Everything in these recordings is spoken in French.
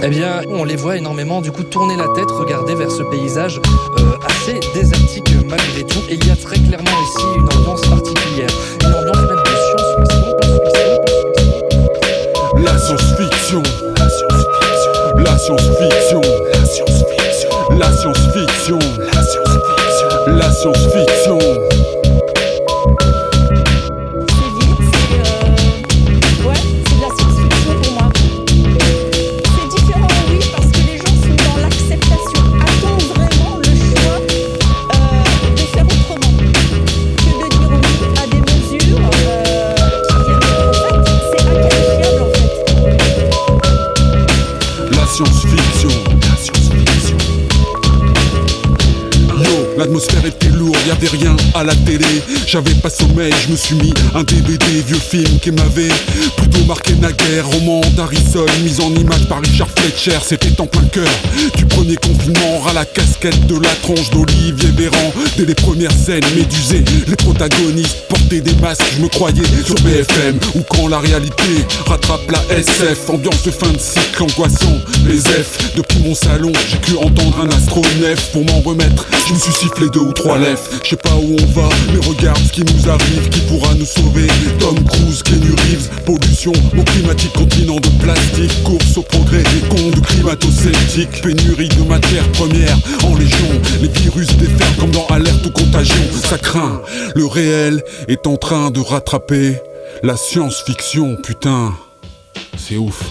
Eh bien, on les voit énormément du coup tourner la tête, regarder vers ce paysage assez désertique malgré tout. Et il y a très clairement ici une ambiance particulière, une ambiance même de science-fiction. La science-fiction, la science-fiction, la science-fiction, la science-fiction, la science-fiction, la science-fiction, la science-fiction. Science-fiction, la science-fiction. Yo, l'atmosphère était lourde, y'avait rien à la télé. J'avais pas sommeil, je me suis mis un DVD, vieux film qui m'avait plutôt marqué naguère. Roman d'Harrison, mise en image par Richard Fletcher. C'était en plein cœur du premier confinement. Ras la casquette de la tronche d'Olivier Véran. Dès les premières scènes médusées, les protagonistes portaient des masques. Je me croyais sur BFM, ou quand la réalité rattrape la SF. Ambiance de fin de cycle angoissant, les F. Depuis mon salon, j'ai cru entendre un astronef. Pour m'en remettre, je me suis sifflé 2 ou 3 lèvres. Je sais pas où on va, mais regarde ce qui nous arrive. Qui pourra nous sauver? Tom Cruise, Keanu Reeves. Pollution, mot climatique, continent de plastique. Course au progrès, conte climato-sceptique. Pénurie de matières premières en légion. Les virus déferlent comme dans Alerte ou Contagion. Ça craint, le réel est en train de rattraper la science-fiction, putain. C'est ouf.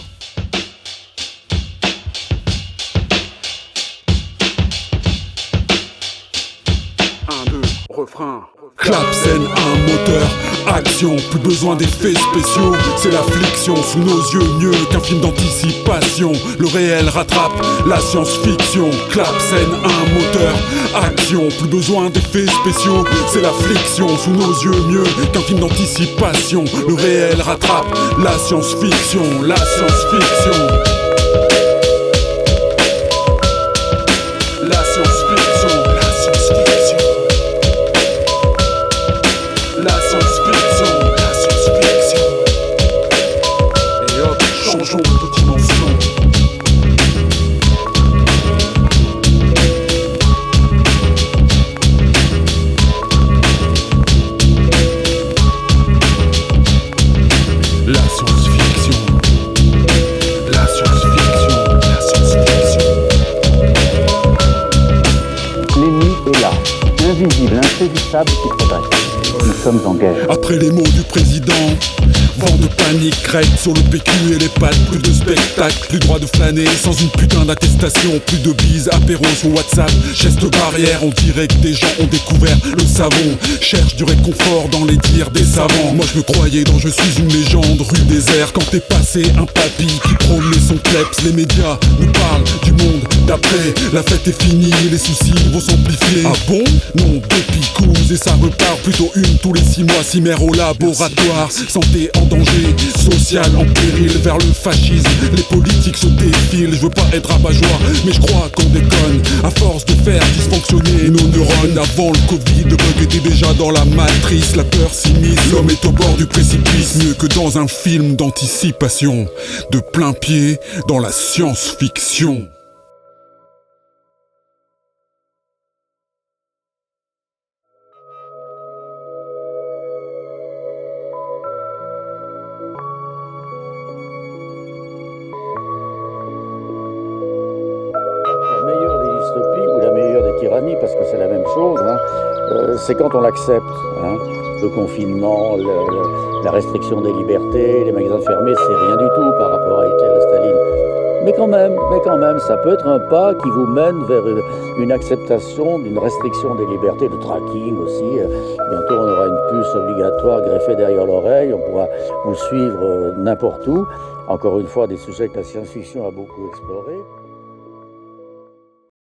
Refrain. Clap, scène, un moteur, action, plus besoin d'effets spéciaux. C'est l'affliction sous nos yeux, mieux qu'un film d'anticipation. Le réel rattrape la science-fiction. Clap, scène, un moteur, action, plus besoin d'effets spéciaux. C'est l'affliction sous nos yeux, mieux qu'un film d'anticipation. Le réel rattrape la science-fiction, la science-fiction. La science-fiction, la science-fiction. La science-fiction, la science-fiction. Et hop, changeons de dimension. La science-fiction. La science-fiction, la science-fiction. L'ennemi est là, invisible, insaisissable qui progresse. Nous sommes en guerre. Après les mots du président, vent de panique règne sur le PQ et les pattes. Plus de spectacle, plus droit de flâner sans une putain d'attestation. Plus de bises, apéro sur WhatsApp, geste barrière. On dirait que des gens ont découvert le savon. Cherche du réconfort dans les dires des savants. Moi je me croyais dans Je suis une légende, rue désert. Quand t'es passé un papy qui promenait son kleps. Les médias nous parlent du monde d'après. La fête est finie, les soucis vont s'amplifier. Ah bon? Non, deux picouses et ça repart. Plutôt une tous les 6 mois, 6 mères au laboratoire. Santé en danger, social en péril. Vers le fascisme, les politiques se défilent. Je veux pas être rabat-joie, mais je crois qu'on déconne. À force de faire dysfonctionner nos neurones. Avant le Covid, le bug était déjà dans la matrice. La peur s'immisce, l'homme est au bord du précipice. Mieux que dans un film d'anticipation. De plein pied dans la science-fiction. La meilleure des dystopies ou la meilleure des tyrannies, parce que c'est la même chose, c'est quand on l'accepte. Le confinement, la restriction des libertés, les magasins fermés, c'est rien du tout par rapport à Hitler et Staline. Mais quand même, ça peut être un pas qui vous mène vers une acceptation d'une restriction des libertés, de tracking aussi. Bientôt, on aura une puce obligatoire greffée derrière l'oreille, on pourra vous suivre n'importe où. Encore une fois, des sujets que la science-fiction a beaucoup explorés.